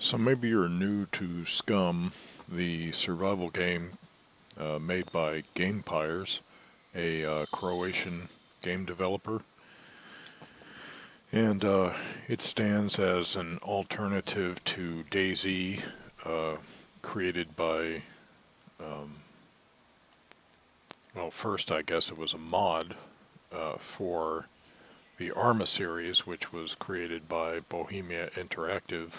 So maybe you're new to SCUM, the survival game made by Gamepires, a Croatian game developer, and it stands as an alternative to DayZ, uh, created by, well, first I guess it was a mod for the Arma series, which was created by Bohemia Interactive.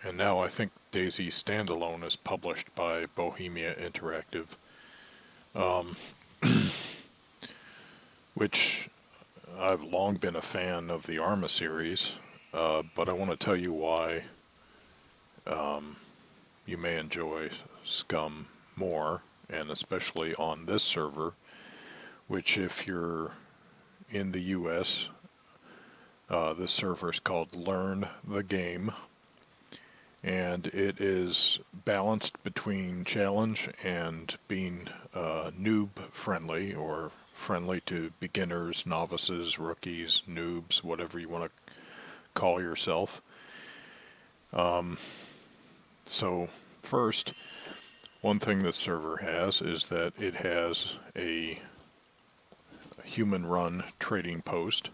And now I think DayZ Standalone is published by Bohemia Interactive, um, which I've long been a fan of the Arma series, but I want to tell you why you may enjoy SCUM more, and especially on this server, which if you're in the US, this server is called Learn the Game, and it is balanced between challenge and being noob friendly, or friendly to beginners, novices, rookies, noobs, whatever you want to call yourself. So first, one thing this server has is that it has a human run trading post,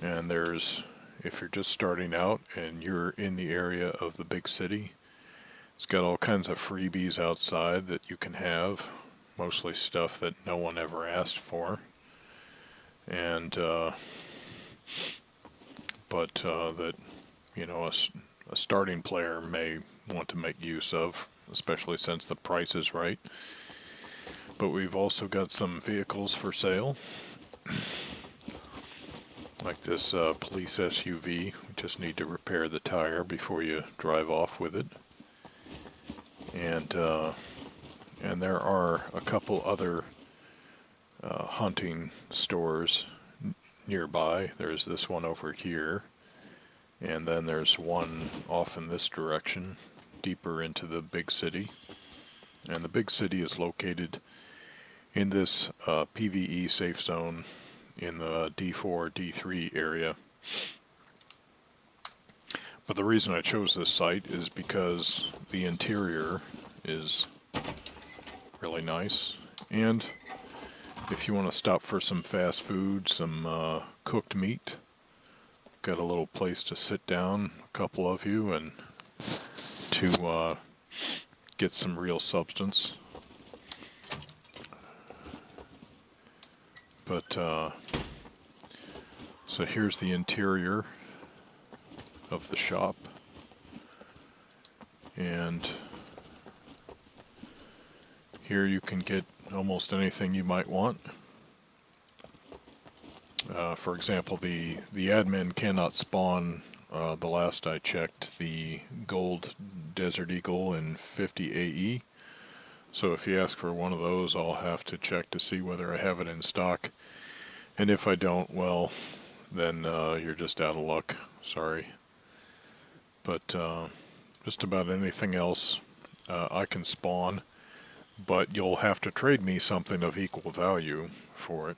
and there's, if you're just starting out and you're in the area of the big city, it's got all kinds of freebies outside that you can have, mostly stuff that no one ever asked for, and that, you know, a starting player may want to make use of, especially since the price is right. But we've also got some vehicles for sale, like this police SUV. We just need to repair the tire before you drive off with it. And there are a couple other hunting stores nearby. There's this one over here, and then there's one off in this direction, deeper into the big city. And the big city is located in this PvE safe zone in the D4, D3 area. But the reason I chose this site is because the interior is really nice, and if you want to stop for some fast food, some cooked meat, got a little place to sit down, a couple of you, and to get some real substance. But so here's the interior of the shop, and here you can get almost anything you might want. For example, the admin cannot spawn, the last I checked, the gold Desert Eagle in 50 AE. So if you ask for one of those, I'll have to check to see whether I have it in stock. And if I don't, well, then you're just out of luck. Sorry. But just about anything else I can spawn, but you'll have to trade me something of equal value for it.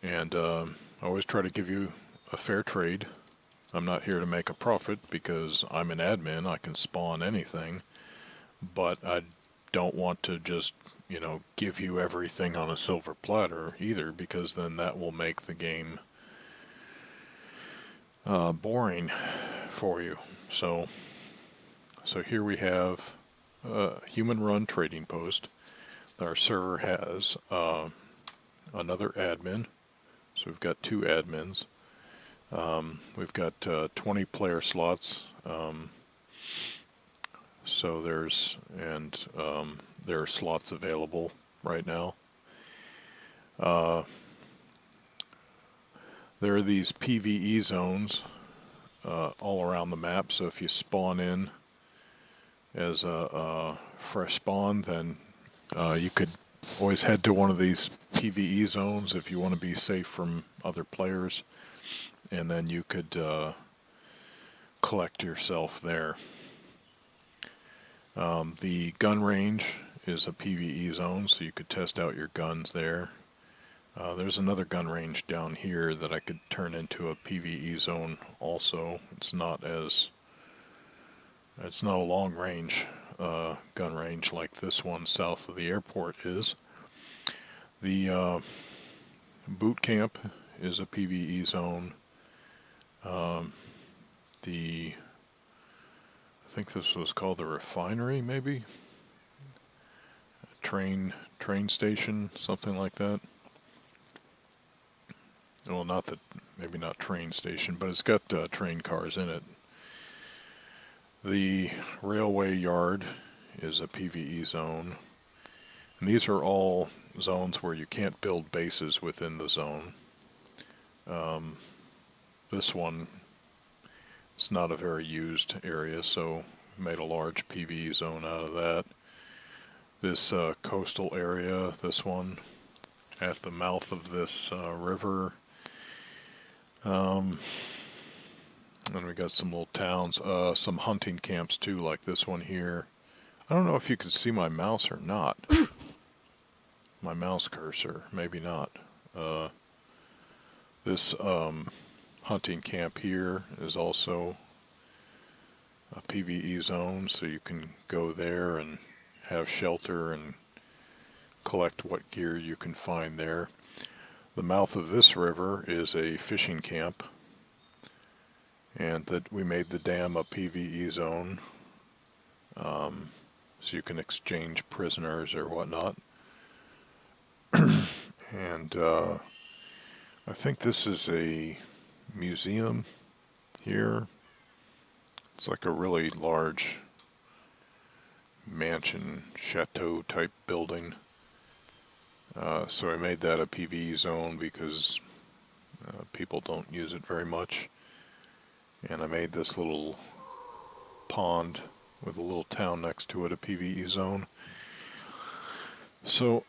And I always try to give you a fair trade. I'm not here to make a profit because I'm an admin. I can spawn anything, but I don't want to just, you know, give you everything on a silver platter either, because then that will make the game boring for you. So here we have a human run trading post. Our server has another admin, so we've got two admins. We've got 20 player slots. So there's, and there are slots available right now. There are these PvE zones all around the map, so if you spawn in as a fresh spawn, then you could always head to one of these PvE zones if you want to be safe from other players, and then you could collect yourself there. The gun range is a PvE zone, so you could test out your guns there. There's another gun range down here that I could turn into a PvE zone also. It's not a long range gun range like this one south of the airport is. The boot camp is a PvE zone. I think this was called the refinery, maybe? Train station, something like that. Well, maybe not train station, but it's got train cars in it. The railway yard is a PvE zone. And these are all zones where you can't build bases within the zone. This one, it's not a very used area, so made a large PvE zone out of that. This coastal area, this one, at the mouth of this river. And we got some little towns, some hunting camps too, like this one here. I don't know if you can see my mouse or not. My mouse cursor, maybe not. This hunting camp here is also a PvE zone, so you can go there and have shelter and collect what gear you can find there. The mouth of this river is a fishing camp, and that we made the dam a PvE zone, so you can exchange prisoners or whatnot. And I think this is a museum here. It's like a really large mansion, chateau type building. So I made that a PvE zone because people don't use it very much. And I made this little pond with a little town next to it a PvE zone. So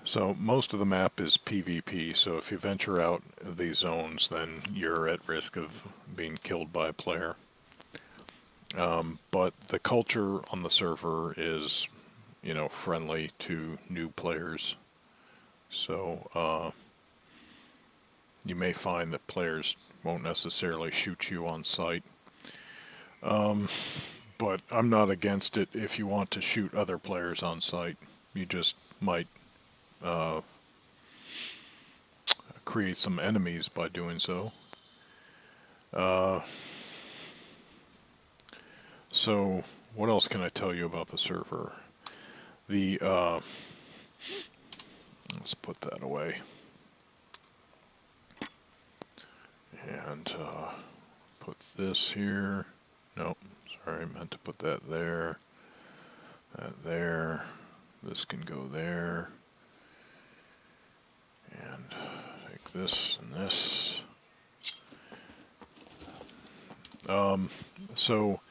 so most of the map is PvP, so if you venture out these zones, then you're at risk of being killed by a player. But the culture on the server is, friendly to new players. So you may find that players won't necessarily shoot you on sight. But I'm not against it if you want to shoot other players on sight. You just might create some enemies by doing so. So what else can I tell you about the server? Let's put that away. And put this here. Nope, sorry, I meant to put that there. That there. This can go there. And take this and this. So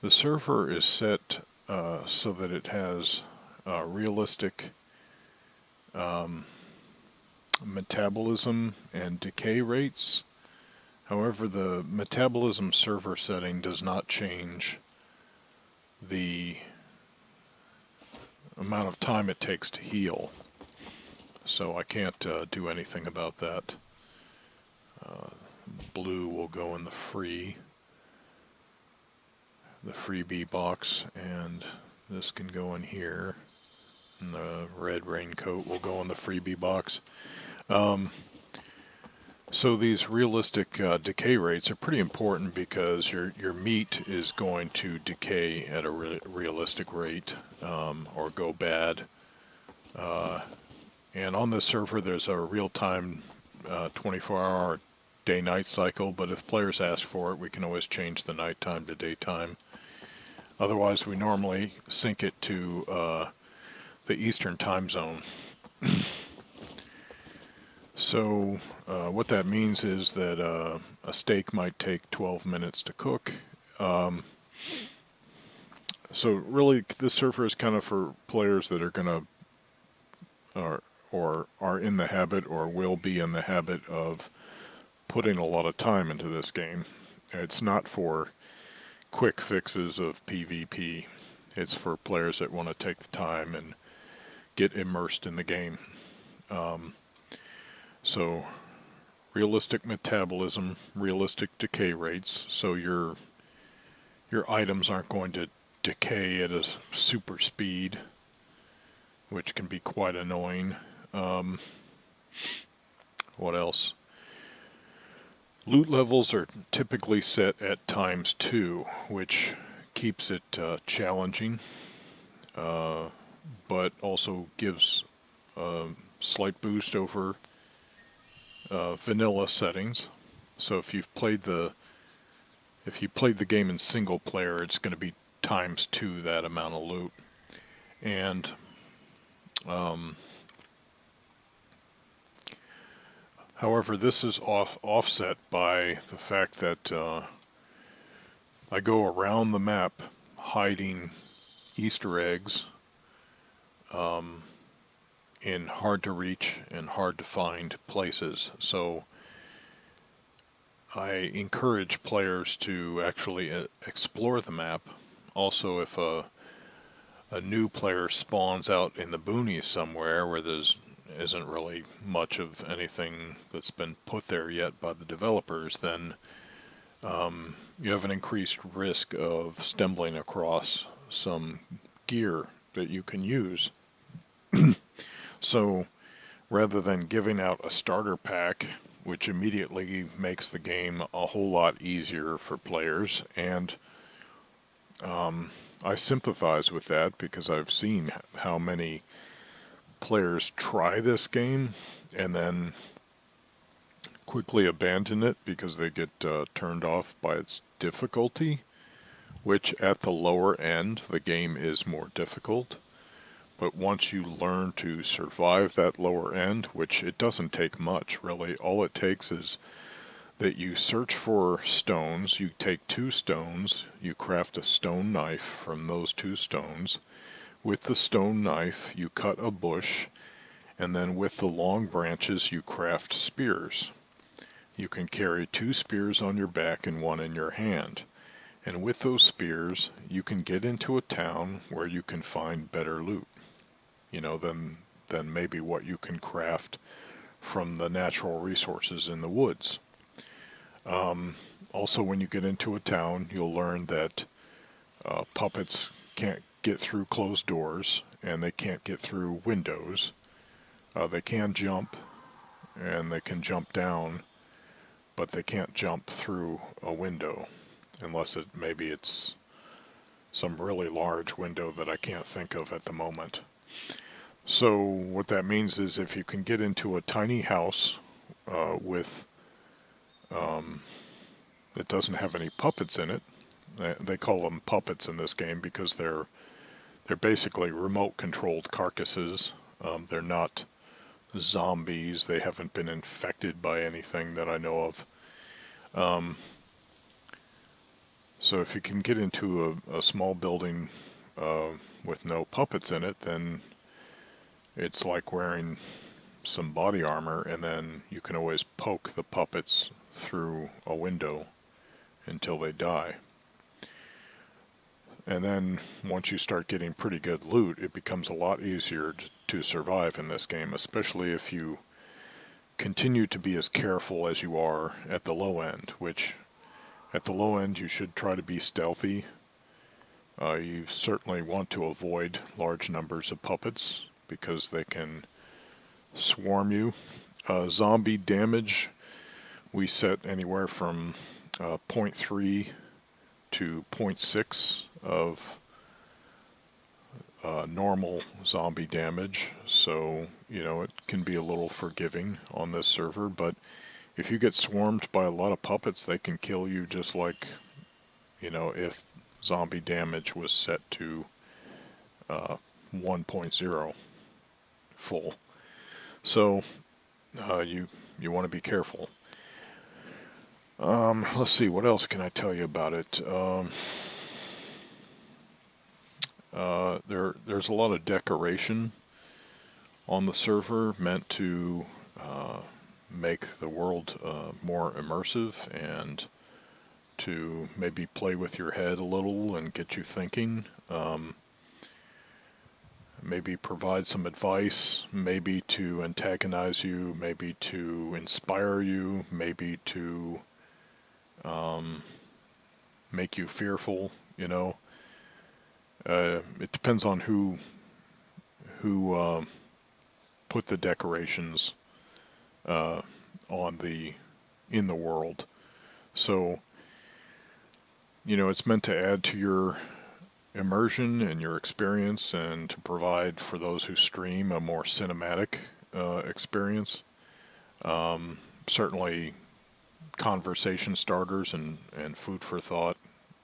the server is set so that it has realistic metabolism and decay rates. However, the metabolism server setting does not change the amount of time it takes to heal. So I can't do anything about that. Blue will go in the freebie box, and this can go in here. And the red raincoat will go in the freebie box. So these realistic decay rates are pretty important because your meat is going to decay at a realistic rate or go bad. And on this server there's a real-time 24-hour day-night cycle, but if players ask for it, we can always change the nighttime to daytime. Otherwise, we normally sync it to the Eastern time zone. So what that means is that a steak might take 12 minutes to cook. So really, this server is kind of for players that are going to, or are in the habit or will be in the habit of putting a lot of time into this game. It's not for quick fixes of PvP. It's for players that want to take the time and get immersed in the game. So realistic metabolism, realistic decay rates, so your items aren't going to decay at a super speed, which can be quite annoying. What else? Loot levels are typically set at ×2, which keeps it challenging, but also gives a slight boost over vanilla settings. So if you played the game in single player, it's going to be ×2 that amount of loot. And however, this is offset by the fact that I go around the map hiding Easter eggs in hard to reach and hard to find places. So I encourage players to actually explore the map. Also, if a new player spawns out in the boonies somewhere where there's isn't really much of anything that's been put there yet by the developers, then you have an increased risk of stumbling across some gear that you can use. So rather than giving out a starter pack, which immediately makes the game a whole lot easier for players, and I sympathize with that because I've seen how many players try this game and then quickly abandon it because they get turned off by its difficulty, which at the lower end the game is more difficult. But once you learn to survive that lower end, which it doesn't take much really, all it takes is that you search for stones, you take 2 stones, you craft a stone knife from those 2 stones. With the stone knife you cut a bush, and then with the long branches you craft spears. You can carry 2 spears on your back and 1 in your hand. And with those spears you can get into a town where you can find better loot, than maybe what you can craft from the natural resources in the woods. Also, when you get into a town, you'll learn that puppets can't get through closed doors, and they can't get through windows. They can jump, and they can jump down, but they can't jump through a window, unless maybe it's some really large window that I can't think of at the moment. So what that means is if you can get into a tiny house with that doesn't have any puppets in it, they call them puppets in this game because they're basically remote controlled carcasses. They're not zombies. They haven't been infected by anything that I know of. So if you can get into a small building with no puppets in it, then it's like wearing some body armor, and then you can always poke the puppets through a window until they die. And then once you start getting pretty good loot, it becomes a lot easier to survive in this game, especially if you continue to be as careful as you are at the low end, which at the low end you should try to be stealthy. You certainly want to avoid large numbers of puppets because they can swarm you. Zombie damage we set anywhere from 0.3 to 0.6 of normal zombie damage, so it can be a little forgiving on this server, but if you get swarmed by a lot of puppets, they can kill you just like if zombie damage was set to 1.0 full. So you want to be careful. Let's see, what else can I tell you about it? There's a lot of decoration on the server meant to make the world more immersive and to maybe play with your head a little and get you thinking. maybe provide some advice, maybe to antagonize you, maybe to inspire you, maybe to make you fearful. It depends on who put the decorations on in the world. So, it's meant to add to your immersion and your experience, and to provide for those who stream a more cinematic experience. Certainly conversation starters and food for thought,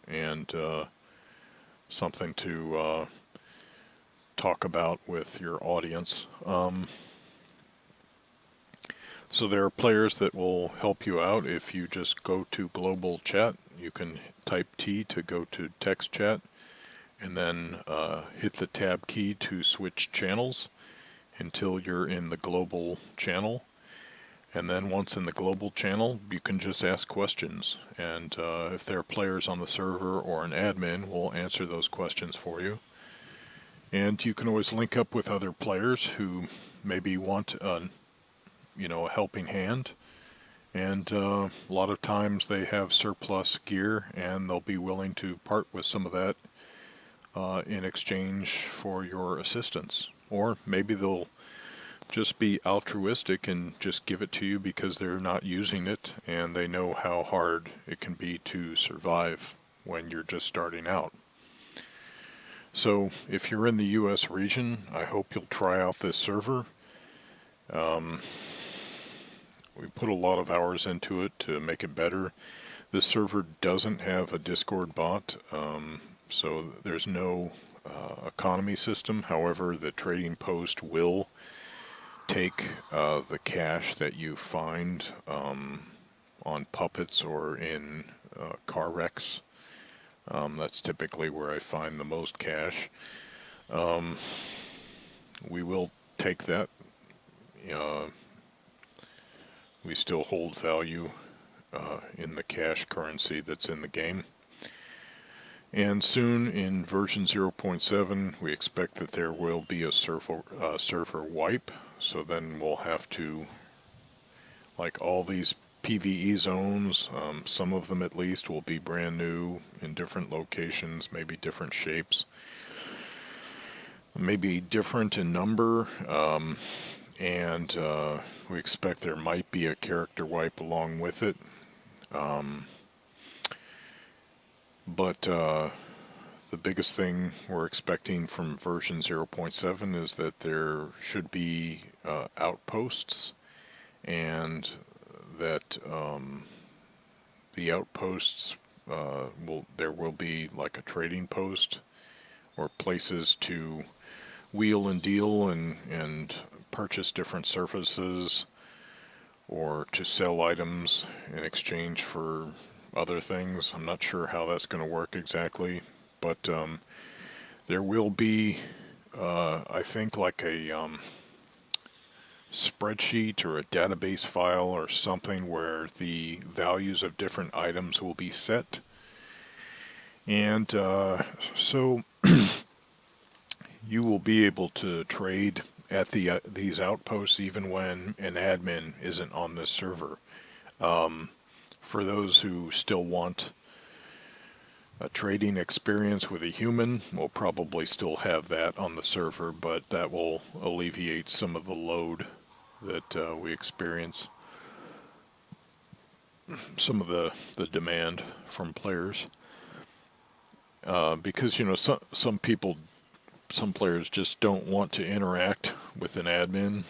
and something to talk about with your audience. So there are players that will help you out. If you just go to global chat, you can type T to go to text chat, and then hit the tab key to switch channels until you're in the global channel. And then once in the global channel, you can just ask questions. And if there are players on the server or an admin, will answer those questions for you. And you can always link up with other players who maybe want a helping hand. And a lot of times they have surplus gear, and they'll be willing to part with some of that in exchange for your assistance. Or maybe they'll just be altruistic and just give it to you because they're not using it, and they know how hard it can be to survive when you're just starting out. So if you're in the US region, I hope you'll try out this server. We put a lot of hours into it to make it better. This server doesn't have a Discord bot, so there's no economy system. However, the trading post will take the cash that you find on puppets or in car wrecks. That's typically where I find the most cash. We will take that. We still hold value in the cash currency that's in the game. And soon in version 0.7, we expect that there will be a server wipe. So then we'll have to, like all these PvE zones, some of them at least will be brand new in different locations, maybe different shapes, maybe different in number, and we expect there might be a character wipe along with it. But the biggest thing we're expecting from version 0.7 is that there should be outposts, and that the outposts there will be like a trading post or places to wheel and deal and purchase different services, or to sell items in exchange for other things. I'm not sure how that's going to work exactly, but there will be, I think, like a spreadsheet or a database file or something where the values of different items will be set. And so you will be able to trade at these outposts even when an admin isn't on this server. For those who still want a trading experience with a human, we'll probably still have that on the server, but that will alleviate some of the load that we experience, some of the demand from players. Because, some players just don't want to interact with an admin,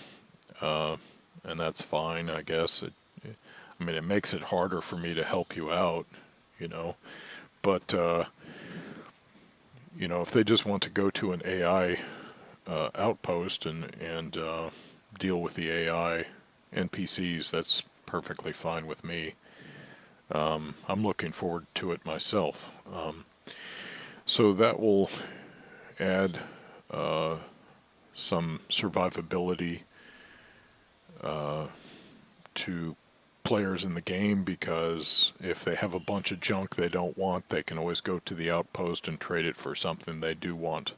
and that's fine, I guess. It makes it harder for me to help you out, but, if they just want to go to an AI outpost and deal with the AI NPCs, that's perfectly fine with me. I'm looking forward to it myself. So that will add some survivability to players in the game, because if they have a bunch of junk they don't want, they can always go to the outpost and trade it for something they do want.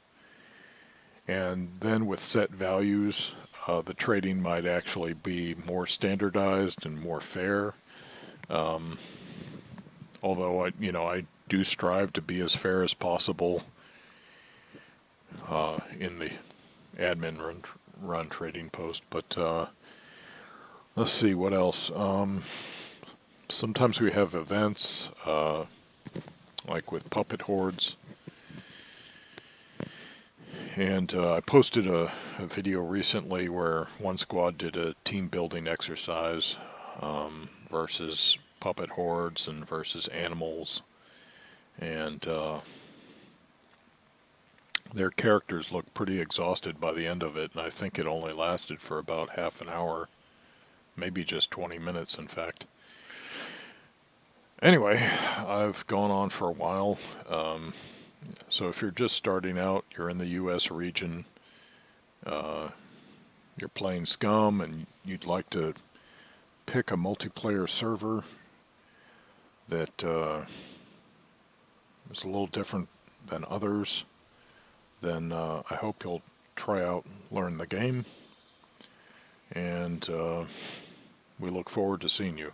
And then with set values, the trading might actually be more standardized and more fair. Although I do strive to be as fair as possible in the admin run trading post. But let's see what else. Sometimes we have events like with puppet hordes. And I posted a video recently where one squad did a team building exercise versus puppet hordes and versus animals. And their characters looked pretty exhausted by the end of it, and I think it only lasted for about half an hour, maybe just 20 minutes, in fact. Anyway, I've gone on for a while. So if you're just starting out, you're in the U.S. region, you're playing SCUM, and you'd like to pick a multiplayer server that is a little different than others, then I hope you'll try out Learn the Game, and we look forward to seeing you.